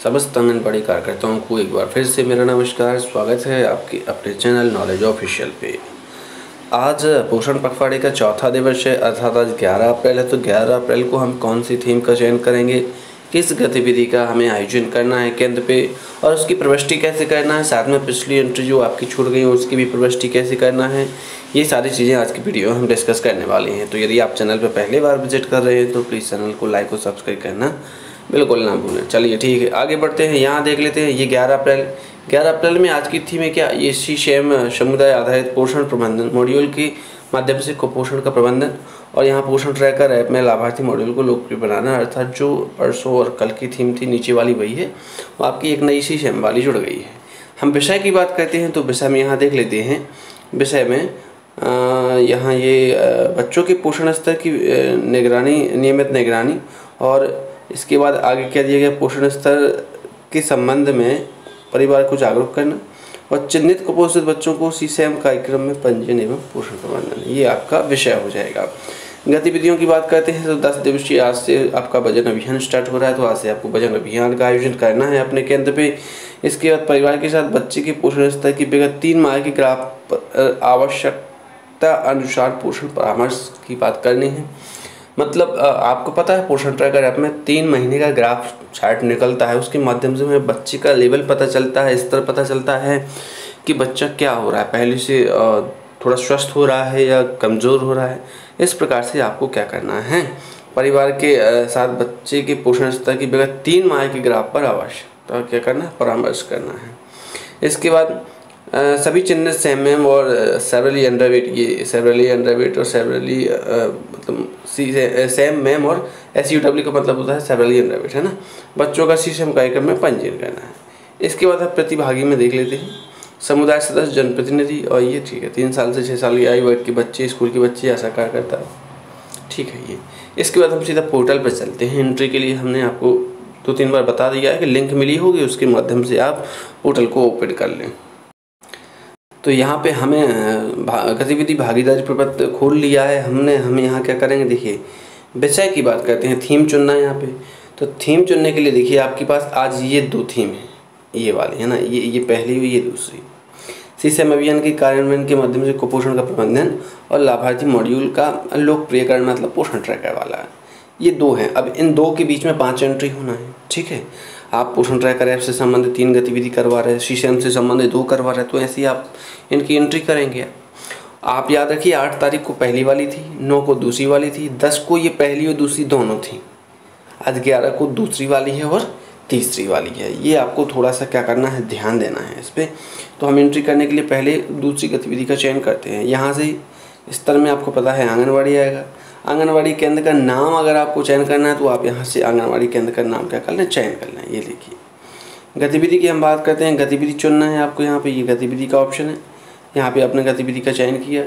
समस्त आंगनबाड़ी कार्यकर्ताओं को एक बार फिर से मेरा नमस्कार। स्वागत है आपके अपने चैनल नॉलेज ऑफिशियल पे। आज पोषण पखवाड़े का चौथा दिवस है, अर्थात आज 11 अप्रैल है। तो 11 अप्रैल को हम कौन सी थीम का चयन करेंगे, किस गतिविधि का हमें आयोजन करना है केंद्र पे, और उसकी प्रविष्टि कैसे करना है, साथ में पिछली एंट्री जो आपकी छूट गई उसकी भी प्रविष्टि कैसे करना है, ये सारी चीज़ें आज की वीडियो में हम डिस्कस करने वाले हैं। तो यदि आप चैनल पर पहली बार विजिट कर रहे हैं तो प्लीज़ चैनल को लाइक और सब्सक्राइब करना बिल्कुल ना भूलें। चलिए ठीक है, आगे बढ़ते हैं। यहाँ देख लेते हैं ये 11 अप्रैल में आज की थीम है क्या, ये CSAM समुदाय आधारित पोषण प्रबंधन मॉड्यूल के माध्यम से कुपोषण का प्रबंधन, और यहाँ पोषण ट्रैकर ऐप में लाभार्थी मॉड्यूल को लोकप्रिय बनाना। अर्थात जो परसों और कल की थीम थी नीचे वाली वही है, और आपकी एक नई CSAM वाली जुड़ गई है। हम विषय की बात करते हैं तो विषय में यहाँ देख लेते हैं। विषय में यहाँ ये बच्चों के पोषण स्तर की निगरानी, नियमित निगरानी, और इसके बाद आगे क्या दिया गया, पोषण स्तर के संबंध में परिवार को जागरूक करना, और चिन्हित कुपोषित बच्चों को CSAM कार्यक्रम में पंजीयन एवं पोषण प्रबंधन, ये आपका विषय हो जाएगा। गतिविधियों की बात करते हैं तो 10 दिवसीय आज से आपका वजन अभियान स्टार्ट हो रहा है। तो आज से आपको वजन अभियान का आयोजन करना है अपने केंद्र पे। इसके बाद परिवार के साथ बच्चे के पोषण स्तर की विगत 3 माह की ग्राफ आवश्यकता अनुसार पोषण परामर्श की बात करनी है। मतलब आपको पता है पोषण ट्रैकर ऐप में 3 महीने का ग्राफ चार्ट निकलता है, उसके माध्यम से हमें बच्चे का लेवल पता चलता है, स्तर पता चलता है कि बच्चा क्या हो रहा है, पहले से थोड़ा स्वस्थ हो रहा है या कमज़ोर हो रहा है। इस प्रकार से आपको क्या करना है, परिवार के साथ बच्चे के पोषण स्तर की विगत 3 माह की ग्राफ पर आवश्यकता क्या करना है, परामर्श करना है। इसके बाद सभी चिन्हित SAM और सेवरली अंडरवेट, ये सेवरली अंडरवेट और सेवरली मतलब SAM और SUW का मतलब होता है सेवरली अंडरवेट, है ना। बच्चों का CSAM कार्यक्रम में पंजीयन करना है। इसके बाद आप प्रतिभागी में देख लेते हैं, समुदाय सदस्य, जनप्रतिनिधि, और ये ठीक है 3 साल से 6 साल की आयु वर्ग के बच्चे, स्कूल के बच्चे, ऐसा कार्य करता है, ठीक है ये। इसके बाद हम सीधा पोर्टल पर चलते हैं। एंट्री के लिए हमने आपको 2-3 बार बता दिया है कि लिंक मिली होगी, उसके माध्यम से आप पोर्टल को ओपन कर लें। तो यहाँ पे हमें गतिविधि भागीदारी प्रपत्र खोल लिया है हमने। हम यहाँ क्या करेंगे, देखिए विषय की बात करते हैं, थीम चुनना है यहाँ पे। तो थीम चुनने के लिए देखिए आपके पास आज ये 2 थीम है, ये वाली है ना, ये पहली हुई, ये दूसरी। CSAM अभियान के कार्यान्वयन के माध्यम से कुपोषण का प्रबंधन और लाभार्थी मॉड्यूल का लोकप्रियकरण, मतलब पोषण ट्रैकर वाला है, ये 2 हैं। अब इन 2 के बीच में 5 एंट्री होना है, ठीक है। आप पोषण ट्रैकर ऐप से संबंधित 3 गतिविधि करवा रहे हैं, CSAM से संबंधित 2 करवा रहे हैं, तो ऐसे ही आप इनकी एंट्री करेंगे। आप याद रखिए 8 तारीख को पहली वाली थी, 9 को दूसरी वाली थी, 10 को ये पहली और दूसरी दोनों थी, आज 11 को दूसरी वाली है और तीसरी वाली है। ये आपको थोड़ा सा क्या करना है, ध्यान देना है इस पर। तो हम एंट्री करने के लिए पहले दूसरी गतिविधि का चयन करते हैं। यहाँ से स्तर में आपको पता है आंगनबाड़ी आएगा। आंगनबाड़ी केंद्र का नाम अगर आपको चयन करना है तो आप यहाँ से आंगनबाड़ी केंद्र का नाम क्या कर लें, चयन कर लें। ये देखिए गतिविधि की हम बात करते हैं, गतिविधि चुनना है आपको। यहाँ पे ये गतिविधि का ऑप्शन है, यहाँ पे आपने गतिविधि का चयन किया।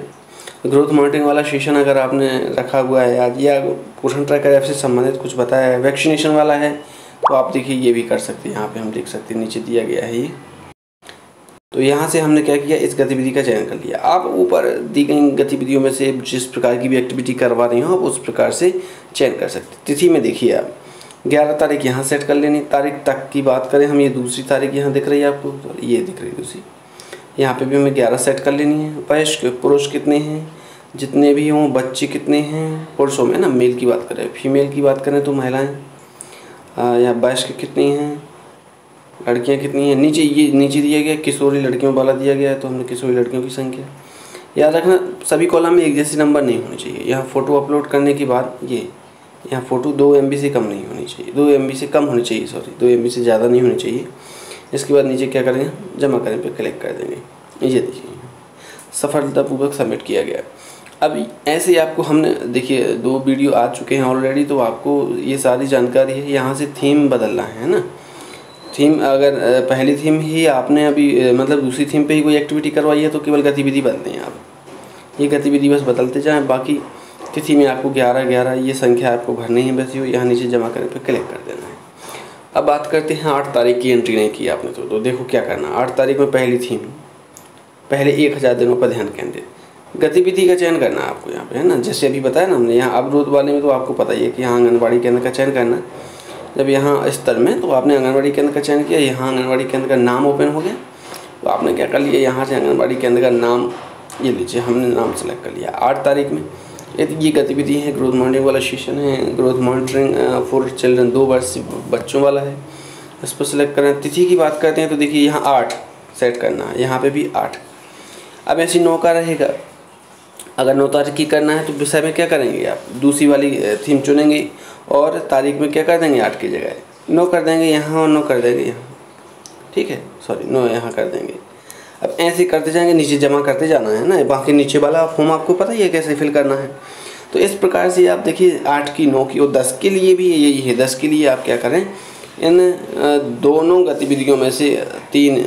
ग्रोथ मॉनिटरिंग वाला सेशन अगर आपने रखा हुआ है आज, या पोषण ट्रैकर ऐप से संबंधित कुछ बताया है, वैक्सीनेशन वाला है, तो आप देखिए ये भी कर सकते हैं। यहाँ पे हम देख सकते हैं नीचे दिया गया है ये। तो यहाँ से हमने क्या किया, इस गतिविधि का चयन कर लिया। आप ऊपर दी गई गतिविधियों में से जिस प्रकार की भी एक्टिविटी करवा रही हो आप उस प्रकार से चयन कर सकते। तिथि में देखिए आप 11 तारीख यहाँ सेट कर लेनी। तारीख तक की बात करें हम, ये दूसरी तारीख यहाँ दिख रही है आपको, ये दिख रही है दूसरी, यहाँ पे भी हमें 11 सेट कर लेनी है। वयस्क पुरुष कितने हैं, जितने भी हों, बच्चे कितने हैं, पुरुषों में ना, मेल की बात करें, फीमेल की बात करें तो महिलाएँ, या वयस्क कितनी हैं, लड़कियां कितनी हैं। नीचे ये नीचे दिया गया किशोरी लड़कियों वाला दिया गया है, तो हमने किशोरी लड़कियों की संख्या याद रखना। सभी कॉलम में एक जैसे नंबर नहीं होने चाहिए। यहाँ फ़ोटो अपलोड करने के बाद ये यहाँ फ़ोटो 2 MB से कम नहीं होनी चाहिए, 2 MB से कम होनी चाहिए, सॉरी 2 MB से ज़्यादा नहीं होनी चाहिए। इसके बाद नीचे क्या करेंगे, जमा करें पे क्लिक कर देंगे। ये देखिए सफलतापूर्वक सबमिट किया गया। अब ऐसे ही आपको हमने देखिए 2 वीडियो आ चुके हैं ऑलरेडी, तो आपको ये सारी जानकारी है। यहाँ से थीम बदलना है ना, थीम अगर पहली थीम ही आपने अभी मतलब दूसरी थीम पे ही कोई एक्टिविटी करवाई है तो केवल गतिविधि बदलें हैं आप, ये गतिविधि बस बदलते जाएं। बाकी तिथि में आपको 11/11 ये संख्या आपको भरनी है, बस ये यहाँ नीचे जमा करने पे क्लिक कर देना है। अब बात करते हैं 8 तारीख की एंट्री नहीं की आपने तो देखो क्या करना। 8 तारीख में पहली थीम, पहले 1000 दिनों पर ध्यान केंद्रित, गतिविधि का चयन करना है आपको यहाँ पे, है ना। जैसे अभी बताया ना हमने, यहाँ अवरोध वाले में तो आपको पता ही है कि यहाँ आंगनबाड़ी केंद्र का चयन करना। जब यहाँ स्तर में, तो आपने आंगनबाड़ी केंद्र का चयन किया, यहाँ आंगनबाड़ी केंद्र का नाम ओपन हो गया, तो आपने क्या कर लिया, यहाँ से आंगनबाड़ी केंद्र का नाम ये लीजिए, हमने नाम सेलेक्ट कर लिया 8 तारीख में। ये गतिविधि है, ग्रोथ मॉनिटरिंग वाला सेशन है, ग्रोथ मॉनिटरिंग फॉर चिल्ड्रन 2 वर्ष बच्चों वाला है, इस पर सेलेक्ट करें। तिथि की बात करते हैं तो देखिए यहाँ 8 सेट करना है, यहाँ पे भी 8। अब ऐसी 9 का रहेगा, अगर 9 तारीख की करना है तो विषय में क्या करेंगे आप, दूसरी वाली थीम चुनेंगे और तारीख में क्या कर देंगे, 8 की जगह 9 कर देंगे यहाँ और 9 कर देंगे यहाँ, ठीक है, सॉरी 9 यहाँ कर देंगे। अब ऐसे करते जाएंगे, नीचे जमा करते जाना है ना, बाकी नीचे वाला फॉर्म आपको पता ही है कैसे फिल करना है। तो इस प्रकार से आप देखिए 8 की, 9 की और 10 के लिए भी यही है। 10 के लिए आप क्या करें, इन दोनों गतिविधियों में से 3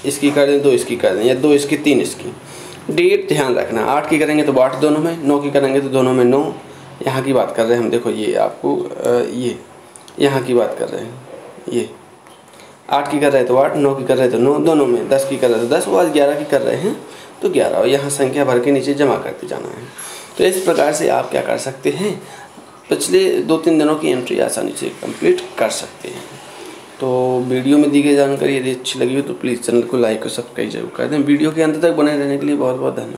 इसकी कर दें, 2 इसकी कर दें, या 2 इसकी 3 इसकी। डेट ध्यान रखना, 8 की करेंगे तो 8 दोनों में, 9 की करेंगे तो दोनों में 9। यहाँ की बात कर रहे हैं हम, देखो ये आपको ये यहाँ की बात कर रहे हैं, ये 8 की कर रहे हैं तो 8, 9 की कर रहे हैं तो 9 दोनों में, 10 की कर रहे हैं तो 10, और आज 11 की कर रहे हैं तो 11, और यहाँ संख्या भर के नीचे जमा करते जाना है। तो इस प्रकार से आप क्या कर सकते हैं, पिछले 2-3 दिनों की एंट्री आसानी से कंप्लीट कर सकते हैं। तो वीडियो में दी गई जानकारी यदि अच्छी लगी हो तो प्लीज़ चैनल को लाइक और सब्सक्राइब जरूर कर दें। वीडियो के अंत तक बने रहने के लिए बहुत बहुत धन्यवाद।